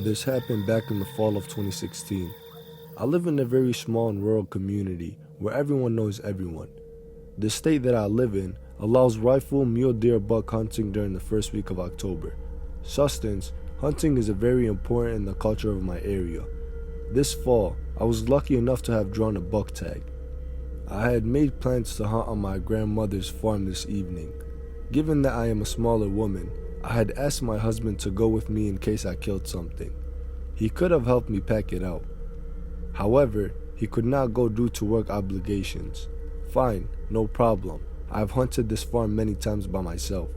This happened back in the fall of 2016. I live in a very small and rural community where everyone knows everyone. The state that I live in allows rifle mule deer buck hunting during the first week of October. Sustenance hunting is very important in the culture of my area. This fall, I was lucky enough to have drawn a buck tag. I had made plans to hunt on my grandmother's farm this evening. Given that I am a smaller woman, I had asked my husband to go with me in case I killed something. He could have helped me pack it out. However, he could not go due to work obligations. Fine, no problem. I've hunted this farm many times by myself.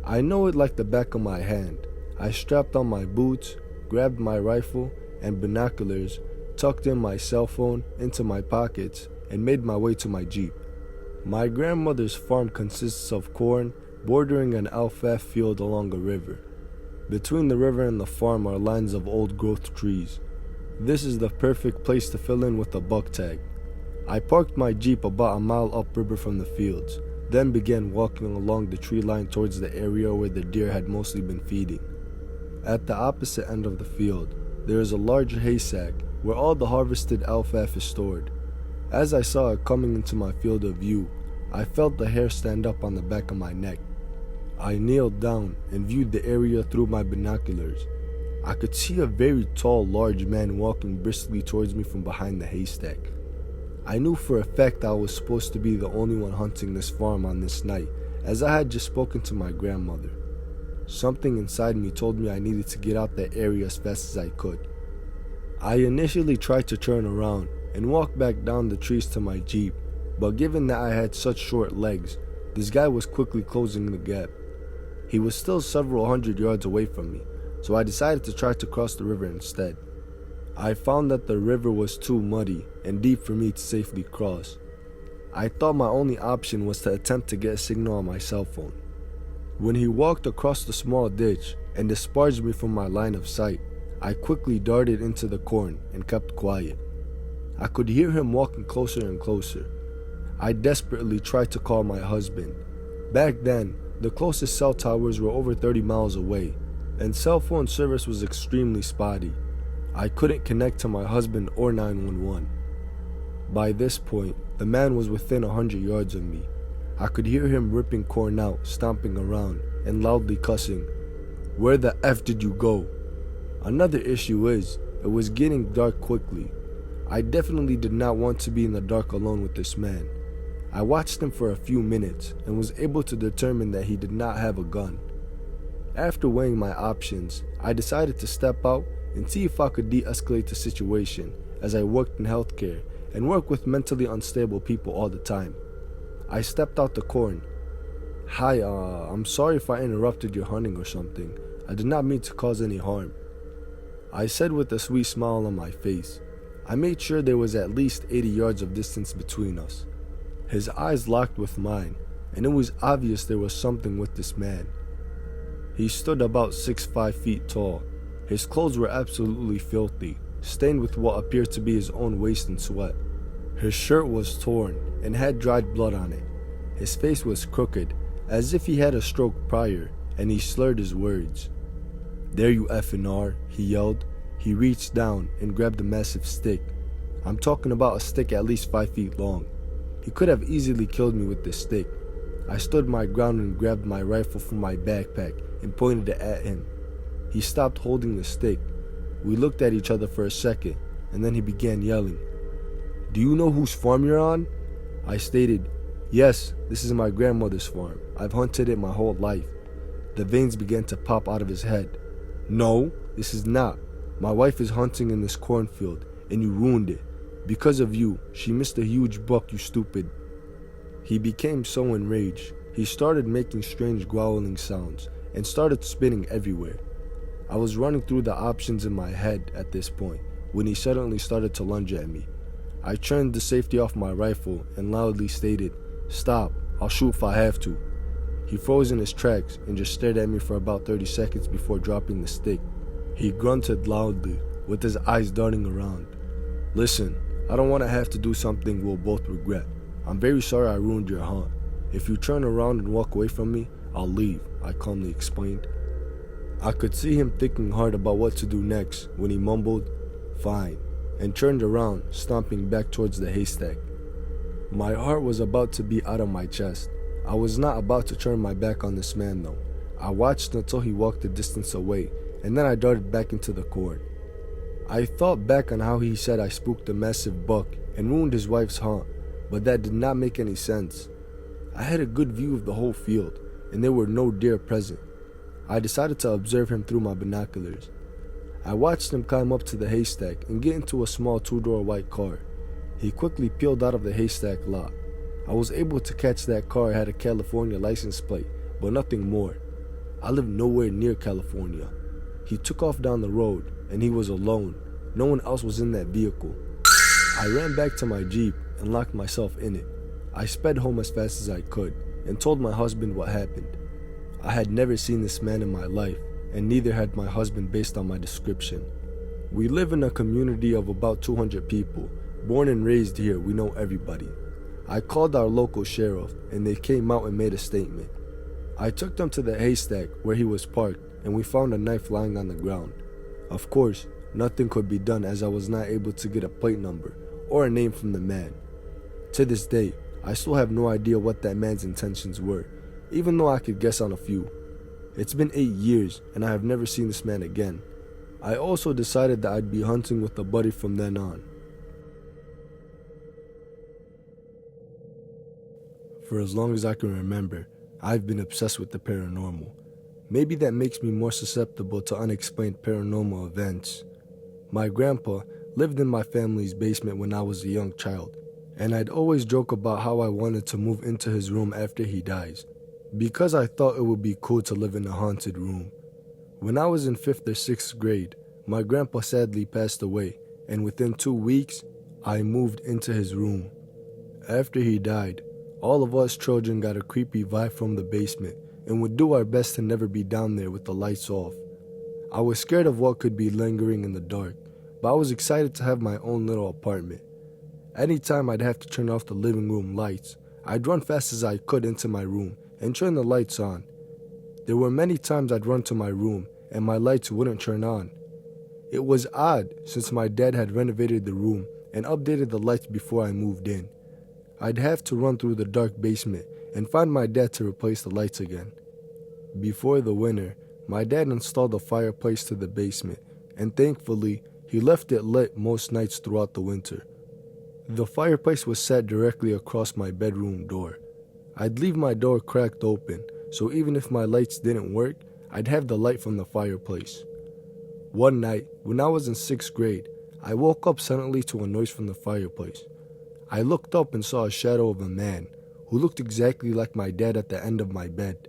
I know it like the back of my hand. I strapped on my boots, grabbed my rifle and binoculars, tucked in my cell phone into my pockets, and made my way to my Jeep. My grandmother's farm consists of corn bordering an alfalfa field along a river. Between the river and the farm are lines of old-growth trees. This is the perfect place to fill in with a buck tag. I parked my Jeep about a mile upriver from the fields, then began walking along the tree line towards the area where the deer had mostly been feeding. At the opposite end of the field, there is a large haystack where all the harvested alfalfa is stored. As I saw it coming into my field of view, I felt the hair stand up on the back of my neck. I kneeled down and viewed the area through my binoculars. I could see a very tall, large man walking briskly towards me from behind the haystack. I knew for a fact I was supposed to be the only one hunting this farm on this night, as I had just spoken to my grandmother. Something inside me told me I needed to get out that area as fast as I could. I initially tried to turn around and walk back down the trees to my Jeep, but given that I had such short legs, this guy was quickly closing the gap. He was still several hundred yards away from me, so I decided to try to cross the river instead. I found that the river was too muddy and deep for me to safely cross. I thought my only option was to attempt to get a signal on my cell phone. When he walked across the small ditch and disparaged me from my line of sight, I quickly darted into the corn and kept quiet. I could hear him walking closer and closer. I desperately tried to call my husband. Back then, the closest cell towers were over 30 miles away, and cell phone service was extremely spotty. I couldn't connect to my husband or 911. By this point, the man was within 100 yards of me. I could hear him ripping corn out, stomping around, and loudly cussing. "Where the F did you go?" Another issue is, it was getting dark quickly. I definitely did not want to be in the dark alone with this man. I watched him for a few minutes and was able to determine that he did not have a gun. After weighing my options, I decided to step out and see if I could de-escalate the situation, as I worked in healthcare and work with mentally unstable people all the time. I stepped out the corn. "Hi, I'm sorry if I interrupted your hunting or something. I did not mean to cause any harm," I said with a sweet smile on my face. I made sure there was at least 80 yards of distance between us. His eyes locked with mine, and it was obvious there was something with this man. He stood about 6'5" feet tall. His clothes were absolutely filthy, stained with what appeared to be his own waste and sweat. His shirt was torn and had dried blood on it. His face was crooked, as if he had a stroke prior, and he slurred his words. "There you effing are," he yelled. He reached down and grabbed a massive stick. I'm talking about a stick at least 5 feet long. He could have easily killed me with this stick. I stood my ground and grabbed my rifle from my backpack and pointed it at him. He stopped holding the stick. We looked at each other for a second, and then he began yelling. "Do you know whose farm you're on?" I stated, "Yes, this is my grandmother's farm. I've hunted it my whole life." The veins began to pop out of his head. "No, this is not. My wife is hunting in this cornfield, and you ruined it. Because of you, she missed a huge buck, you stupid." He became so enraged, he started making strange growling sounds and started spitting everywhere. I was running through the options in my head at this point when he suddenly started to lunge at me. I turned the safety off my rifle and loudly stated, "Stop, I'll shoot if I have to." He froze in his tracks and just stared at me for about 30 seconds before dropping the stick. He grunted loudly, with his eyes darting around. "Listen, I don't want to have to do something we'll both regret. I'm very sorry I ruined your hunt. If you turn around and walk away from me, I'll leave," I calmly explained. I could see him thinking hard about what to do next when he mumbled, "Fine," and turned around, stomping back towards the haystack. My heart was about to be out of my chest. I was not about to turn my back on this man though. I watched until he walked a distance away, and then I darted back into the court. I thought back on how he said I spooked a massive buck and ruined his wife's haunt, but that did not make any sense. I had a good view of the whole field, and there were no deer present. I decided to observe him through my binoculars. I watched him climb up to the haystack and get into a small two-door white car. He quickly peeled out of the haystack lot. I was able to catch that car had a California license plate, but nothing more. I live nowhere near California. He took off down the road, and he was alone. No one else was in that vehicle. I ran back to my Jeep and locked myself in it. I sped home as fast as I could and told my husband what happened. I had never seen this man in my life, and neither had my husband based on my description. We live in a community of about 200 people. Born and raised here, we know everybody. I called our local sheriff, and they came out and made a statement. I took them to the haystack where he was parked, and we found a knife lying on the ground. Of course, nothing could be done as I was not able to get a plate number or a name from the man. To this day, I still have no idea what that man's intentions were, even though I could guess on a few. It's been 8 years, and I have never seen this man again. I also decided that I'd be hunting with a buddy from then on. For as long as I can remember, I've been obsessed with the paranormal. Maybe that makes me more susceptible to unexplained paranormal events. My grandpa lived in my family's basement when I was a young child, and I'd always joke about how I wanted to move into his room after he dies, because I thought it would be cool to live in a haunted room. When I was in 5th or 6th grade, my grandpa sadly passed away, and within 2 weeks, I moved into his room. After he died, all of us children got a creepy vibe from the basement and would do our best to never be down there with the lights off. I was scared of what could be lingering in the dark, but I was excited to have my own little apartment. Anytime I'd have to turn off the living room lights, I'd run fast as I could into my room and turn the lights on. There were many times I'd run to my room and my lights wouldn't turn on. It was odd since my dad had renovated the room and updated the lights before I moved in. I'd have to run through the dark basement and find my dad to replace the lights again. Before the winter, my dad installed a fireplace to the basement, and thankfully, he left it lit most nights throughout the winter. The fireplace was set directly across my bedroom door. I'd leave my door cracked open, so even if my lights didn't work, I'd have the light from the fireplace. One night, when I was in 6th grade, I woke up suddenly to a noise from the fireplace. I looked up and saw a shadow of a man who looked exactly like my dad at the end of my bed.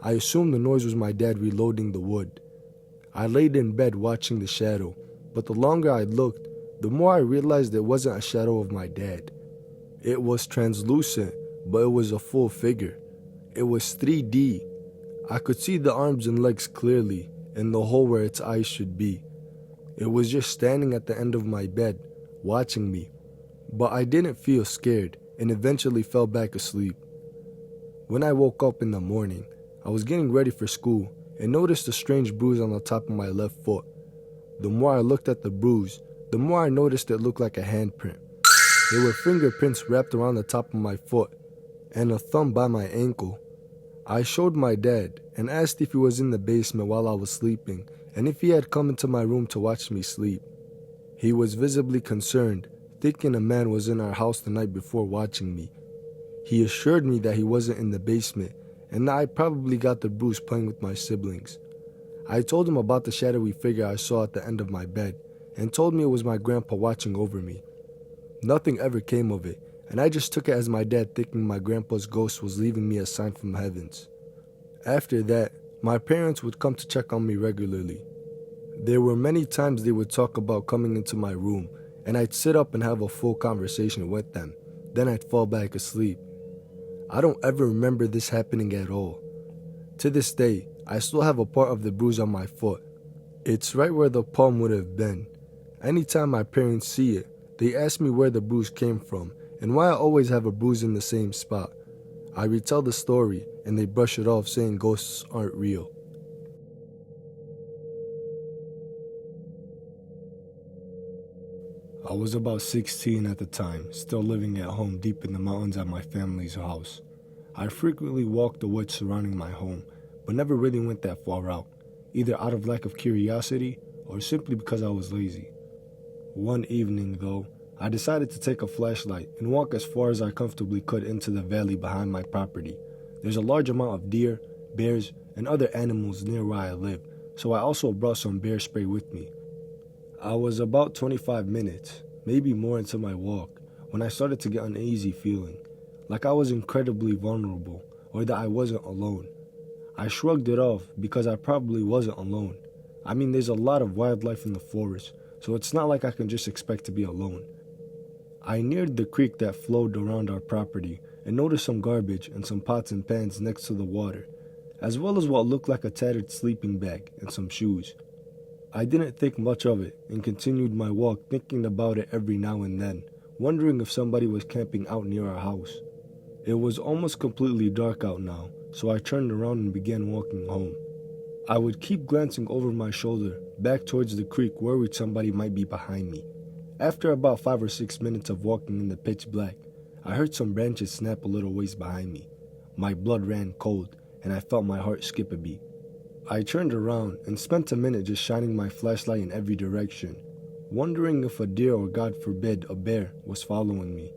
I assumed the noise was my dad reloading the wood. I laid in bed watching the shadow, but the longer I looked, the more I realized it wasn't a shadow of my dad. It was translucent, but it was a full figure. It was 3D. I could see the arms and legs clearly, and the hole where its eyes should be. It was just standing at the end of my bed, watching me. But I didn't feel scared and eventually fell back asleep. When I woke up in the morning, I was getting ready for school and noticed a strange bruise on the top of my left foot. The more I looked at the bruise, the more I noticed it looked like a handprint. There were fingerprints wrapped around the top of my foot and a thumb by my ankle. I showed my dad and asked if he was in the basement while I was sleeping and if he had come into my room to watch me sleep. He was visibly concerned, thinking a man was in our house the night before watching me. He assured me that he wasn't in the basement and that I probably got the bruise playing with my siblings. I told him about the shadowy figure I saw at the end of my bed and told me it was my grandpa watching over me. Nothing ever came of it, and I just took it as my dad thinking my grandpa's ghost was leaving me a sign from the heavens. After that, my parents would come to check on me regularly. There were many times they would talk about coming into my room, and I'd sit up and have a full conversation with them. Then I'd fall back asleep. I don't ever remember this happening at all. To this day, I still have a part of the bruise on my foot. It's right where the palm would have been. Anytime my parents see it, they ask me where the bruise came from and why I always have a bruise in the same spot. I retell the story and they brush it off saying ghosts aren't real. I was about 16 at the time, still living at home deep in the mountains at my family's house. I frequently walked the woods surrounding my home, but never really went that far out, either out of lack of curiosity or simply because I was lazy. One evening, though, I decided to take a flashlight and walk as far as I comfortably could into the valley behind my property. There's a large amount of deer, bears, and other animals near where I live, so I also brought some bear spray with me. I was about 25 minutes, maybe more into my walk, when I started to get an uneasy feeling, like I was incredibly vulnerable, or that I wasn't alone. I shrugged it off because I probably wasn't alone. I mean, there's a lot of wildlife in the forest, so it's not like I can just expect to be alone. I neared the creek that flowed around our property and noticed some garbage and some pots and pans next to the water, as well as what looked like a tattered sleeping bag and some shoes. I didn't think much of it and continued my walk, thinking about it every now and then, wondering if somebody was camping out near our house. It was almost completely dark out now, so I turned around and began walking home. I would keep glancing over my shoulder, back towards the creek, worried somebody might be behind me. After about 5 or 6 minutes of walking in the pitch black, I heard some branches snap a little ways behind me. My blood ran cold, and I felt my heart skip a beat. I turned around and spent a minute just shining my flashlight in every direction, wondering if a deer or, God forbid, a bear was following me.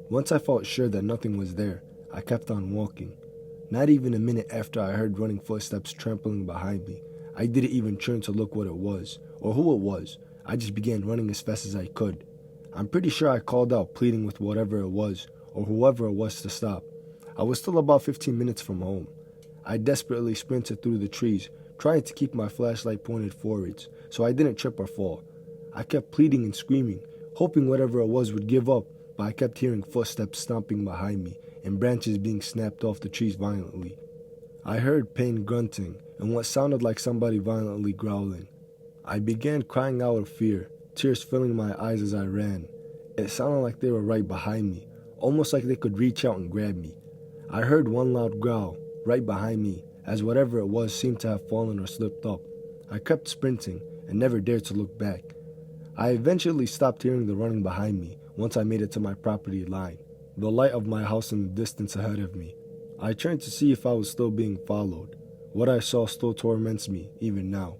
Once I felt sure that nothing was there, I kept on walking. Not even a minute after I heard running footsteps trampling behind me, I didn't even turn to look what it was, or who it was. I just began running as fast as I could. I'm pretty sure I called out, pleading with whatever it was, or whoever it was, to stop. I was still about 15 minutes from home. I desperately sprinted through the trees, trying to keep my flashlight pointed forwards, so I didn't trip or fall. I kept pleading and screaming, hoping whatever it was would give up, but I kept hearing footsteps stomping behind me and branches being snapped off the trees violently. I heard pain grunting and what sounded like somebody violently growling. I began crying out of fear, tears filling my eyes as I ran. It sounded like they were right behind me, almost like they could reach out and grab me. I heard one loud growl right behind me, as whatever it was seemed to have fallen or slipped up. I kept sprinting and never dared to look back. I eventually stopped hearing the running behind me once I made it to my property line, the light of my house in the distance ahead of me. I turned to see if I was still being followed. What I saw still torments me, even now.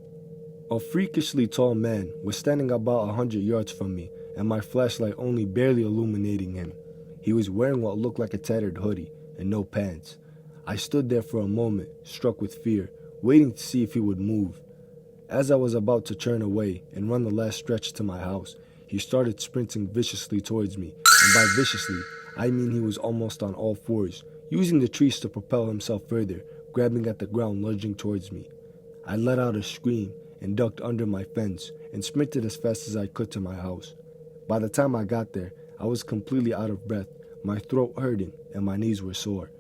A freakishly tall man was standing about 100 yards from me, and my flashlight only barely illuminating him. He was wearing what looked like a tattered hoodie and no pants. I stood there for a moment, struck with fear, waiting to see if he would move. As I was about to turn away and run the last stretch to my house, he started sprinting viciously towards me, and by viciously, I mean he was almost on all fours, using the trees to propel himself further, grabbing at the ground, lunging towards me. I let out a scream and ducked under my fence and sprinted as fast as I could to my house. By the time I got there, I was completely out of breath, my throat hurting, and my knees were sore.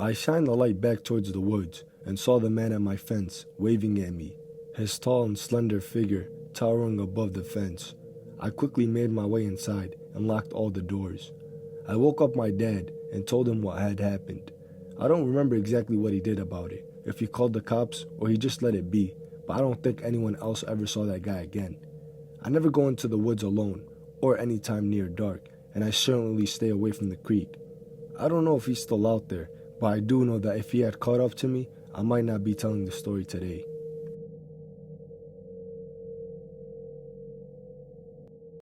I shined the light back towards the woods and saw the man at my fence, waving at me, his tall and slender figure towering above the fence. I quickly made my way inside and locked all the doors. I woke up my dad and told him what had happened. I don't remember exactly what he did about it, if he called the cops or he just let it be, but I don't think anyone else ever saw that guy again. I never go into the woods alone or any time near dark, and I certainly stay away from the creek. I don't know if he's still out there, but I do know that if he had caught up to me, I might not be telling the story today.